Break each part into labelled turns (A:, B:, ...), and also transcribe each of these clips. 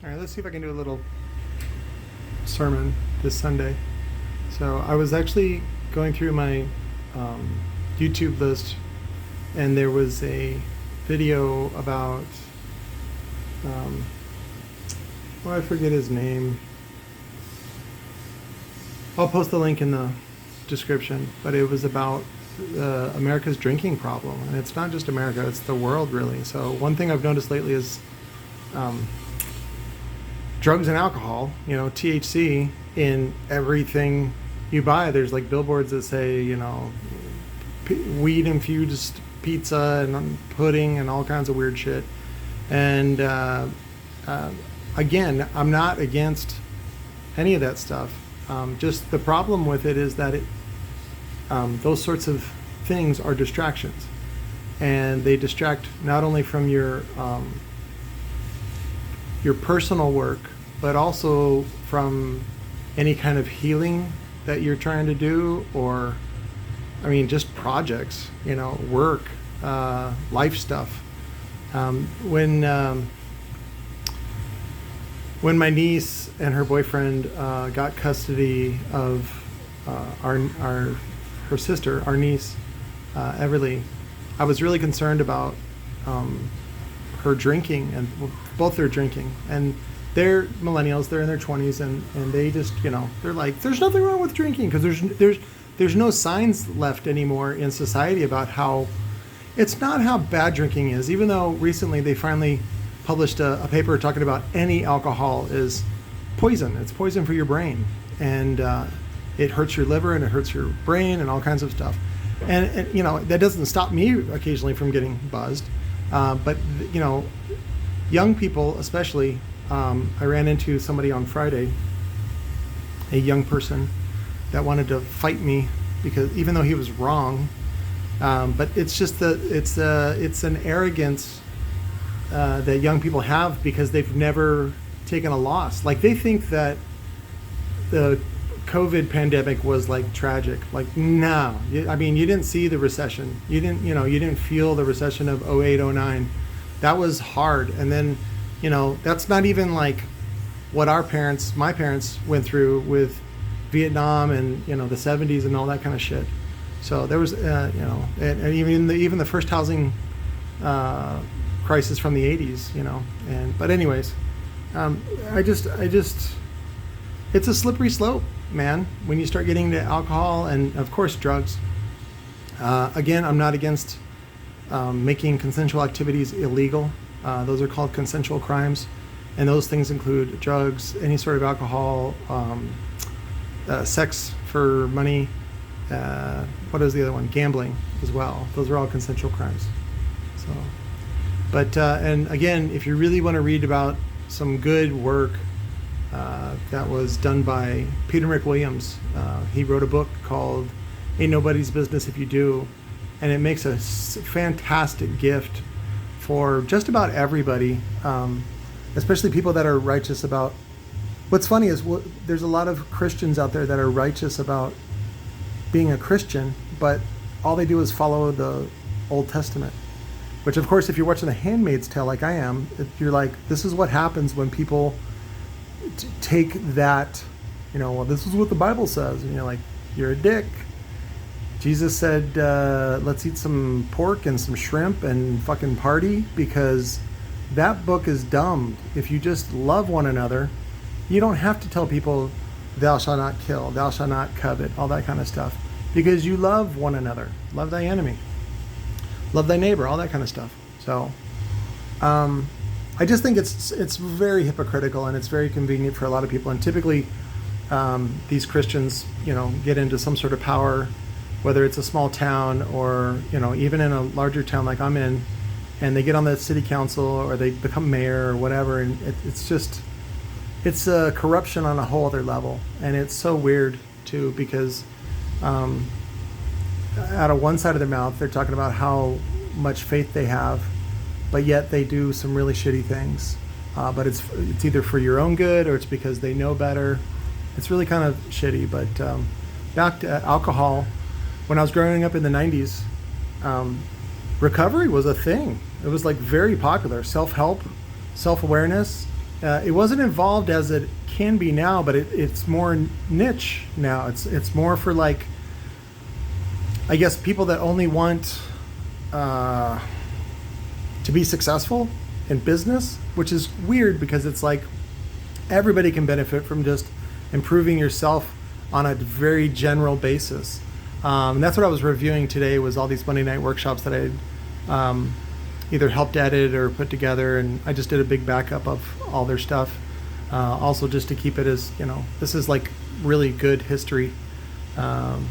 A: All right, let's see if I can do a little sermon this Sunday. So I was actually going through my YouTube list, and there was a video about, I forget his name. I'll post the link in the description, but it was about America's drinking problem. And it's not just America, it's the world, really. So one thing I've noticed lately is drugs and alcohol, THC in everything you buy. There's like billboards that say, weed infused pizza and pudding and all kinds of weird shit. And again, I'm not against any of that stuff. Just the problem with it is that those sorts of things are distractions, and they distract not only from your personal work, but also from any kind of healing that you're trying to do, or just projects, work, life stuff. When my niece and her boyfriend got custody of her sister, our niece, Everly, I was really concerned about her drinking, and both their drinking. And they're millennials, they're in their 20s, and they just, they're like, there's nothing wrong with drinking, because there's no signs left anymore in society about how, it's not how bad drinking is, even though recently they finally published a paper talking about any alcohol is poison. It's poison for your brain, and it hurts your liver, and it hurts your brain, and all kinds of stuff. And that doesn't stop me occasionally from getting buzzed. But young people especially, I ran into somebody on Friday, a young person that wanted to fight me, because even though he was wrong, but it's just it's an arrogance that young people have, because they've never taken a loss. Like, they think that the COVID pandemic was like tragic. Like, no, you didn't see the recession. You didn't feel the recession of 08, 09. That was hard. And then, that's not even like what my parents went through with Vietnam and, the 70s and all that kind of shit. So there was, and even the first housing crisis from the 80s, but anyways, it's a slippery slope, man, when you start getting into alcohol and, of course, drugs. Again, I'm not against making consensual activities illegal. Those are called consensual crimes, and those things include drugs, any sort of alcohol, sex for money, what is the other one? Gambling as well. Those are all consensual crimes. So, but and again, if you really want to read about some good work that was done by Peter McWilliams, he wrote a book called Ain't Nobody's Business If You Do, and it makes a fantastic gift for just about everybody, especially people that are righteous about. What's funny is there's a lot of Christians out there that are righteous about being a Christian, but all they do is follow the Old Testament, which, of course, if you're watching The Handmaid's Tale like I am, you're like, this is what happens when people take that, well, this is what the Bible says, and you're like, you're a dick. Jesus said, let's eat some pork and some shrimp and fucking party, because that book is dumb. If you just love one another, you don't have to tell people, thou shalt not kill, thou shalt not covet, all that kind of stuff, because you love one another. Love thy enemy, love thy neighbor, all that kind of stuff. So I just think it's very hypocritical, and it's very convenient for a lot of people. And typically these Christians, get into some sort of power, whether it's a small town or, even in a larger town like I'm in, and they get on the city council or they become mayor or whatever. And it's a corruption on a whole other level. And it's so weird too, because out of one side of their mouth, they're talking about how much faith they have, but yet they do some really shitty things. But it's either for your own good or it's because they know better. It's really kind of shitty. But back to alcohol, when I was growing up in the 90s, recovery was a thing. It was like very popular. Self-help, self-awareness, it wasn't involved as it can be now, but it's more niche now. It's more for like, I guess, people that only want to be successful in business, which is weird because it's like everybody can benefit from just improving yourself on a very general basis. And that's what I was reviewing today, was all these Monday night workshops that I either helped edit or put together, and I just did a big backup of all their stuff. Also just to keep it as, this is like really good history, in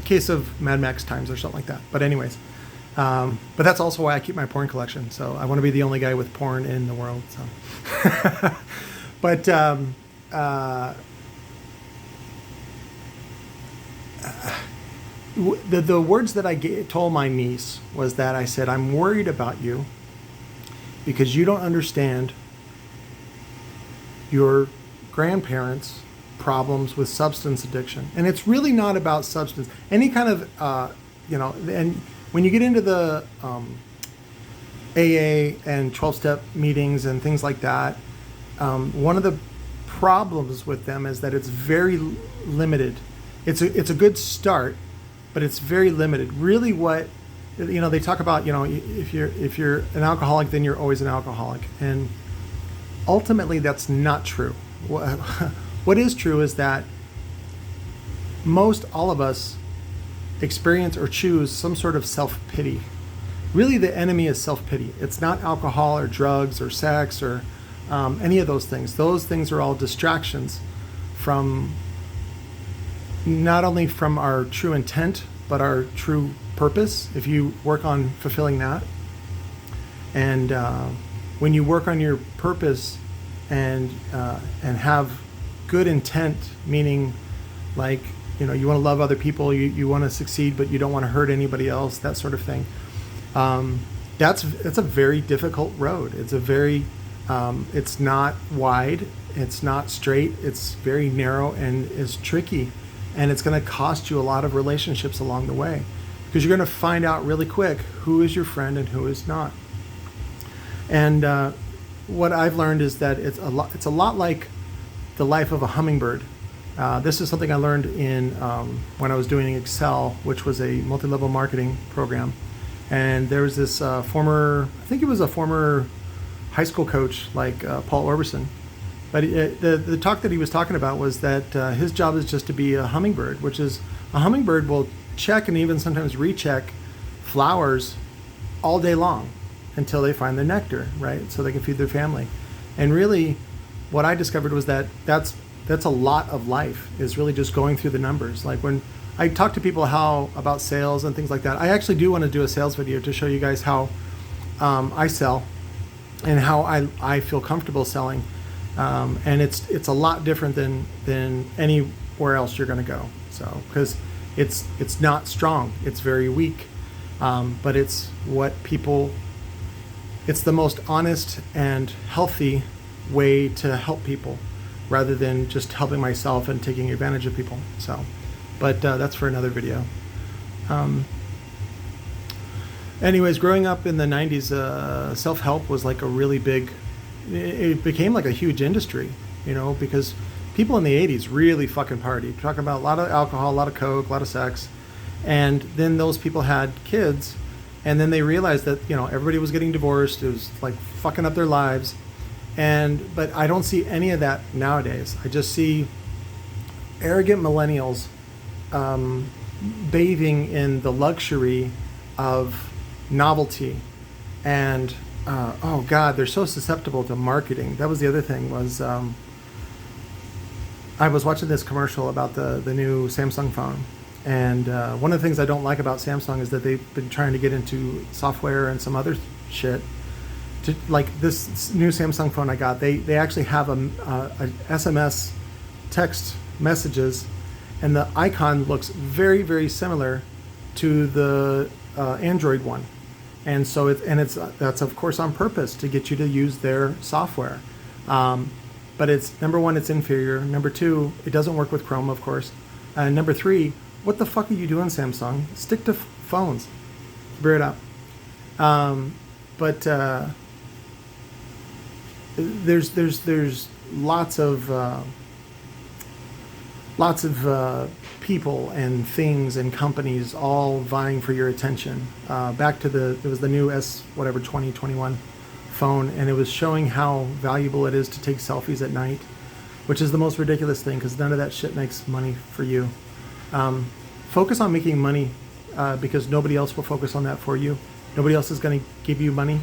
A: case of Mad Max times or something like that. But anyways, but that's also why I keep my porn collection. So I want to be the only guy with porn in the world. So, but the words that I told my niece was that I said, I'm worried about you because you don't understand your grandparents' problems with substance addiction. And it's really not about substance. Any kind of, and when you get into the AA and 12-step meetings and things like that, one of the problems with them is that it's very limited. It's a good start, but it's very limited. Really what, they talk about, if you're an alcoholic, then you're always an alcoholic. And ultimately, that's not true. What is true is that most all of us experience or choose some sort of self-pity. Really, the enemy is self-pity. It's not alcohol or drugs or sex or any of those things. Those things are all distractions from not only from our true intent, but our true purpose, if you work on fulfilling that. And when you work on your purpose and have good intent, meaning like, you want to love other people, you want to succeed, but you don't want to hurt anybody else, that sort of thing. That's a very difficult road. It's a very, it's not wide, it's not straight, it's very narrow and is tricky. And it's going to cost you a lot of relationships along the way, because you're going to find out really quick who is your friend and who is not. And what I've learned is that it's a lot like the life of a hummingbird. This is something I learned in when I was doing Excel, which was a multi-level marketing program. And there was this I think it was a former high school coach like Paul Orbison. But the talk that he was talking about was that his job is just to be a hummingbird, which is a hummingbird will check and even sometimes recheck flowers all day long until they find their nectar, right? So they can feed their family. And really, what I discovered was that that's a lot of life, is really just going through the numbers. Like when I talk to people about sales and things like that, I actually do want to do a sales video to show you guys how I sell and how I feel comfortable selling. And it's a lot different than anywhere else you're going to go. So because it's not strong, it's very weak, but it's it's the most honest and healthy way to help people, rather than just helping myself and taking advantage of people. So, but that's for another video. Anyways, growing up in the 90s, self-help was like a really big, it became like a huge industry, because people in the 80s really fucking partied. Talking about a lot of alcohol, a lot of coke, a lot of sex. And then those people had kids, and then they realized that, everybody was getting divorced. It was like fucking up their lives. But I don't see any of that nowadays. I just see arrogant millennials bathing in the luxury of novelty, and oh God, they're so susceptible to marketing. That was the other thing. Was I was watching this commercial about the new Samsung phone, and one of the things I don't like about Samsung is that they've been trying to get into software and some other shit. Like this new Samsung phone I got, they actually have a SMS text messages, and the icon looks very, very similar to the Android one, and so that's of course on purpose to get you to use their software. But it's, number one, it's inferior. Number two, it doesn't work with Chrome, of course. And number three, what the fuck are you doing, Samsung? Stick to phones. Bear it up. there's lots of people and things and companies all vying for your attention. Back to it was the new S 2021 phone, and it was showing how valuable it is to take selfies at night, which is the most ridiculous thing because none of that shit makes money for you. Focus on making money because nobody else will focus on that for you. Nobody else is going to give you money.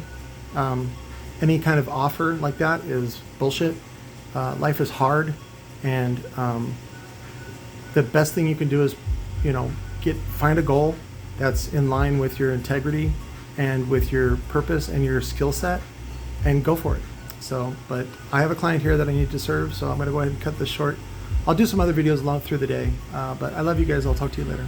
A: Any kind of offer like that is bullshit. Life is hard, and the best thing you can do is, find a goal that's in line with your integrity and with your purpose and your skill set, and go for it. So, but I have a client here that I need to serve, so I'm going to go ahead and cut this short. I'll do some other videos along through the day, but I love you guys. I'll talk to you later.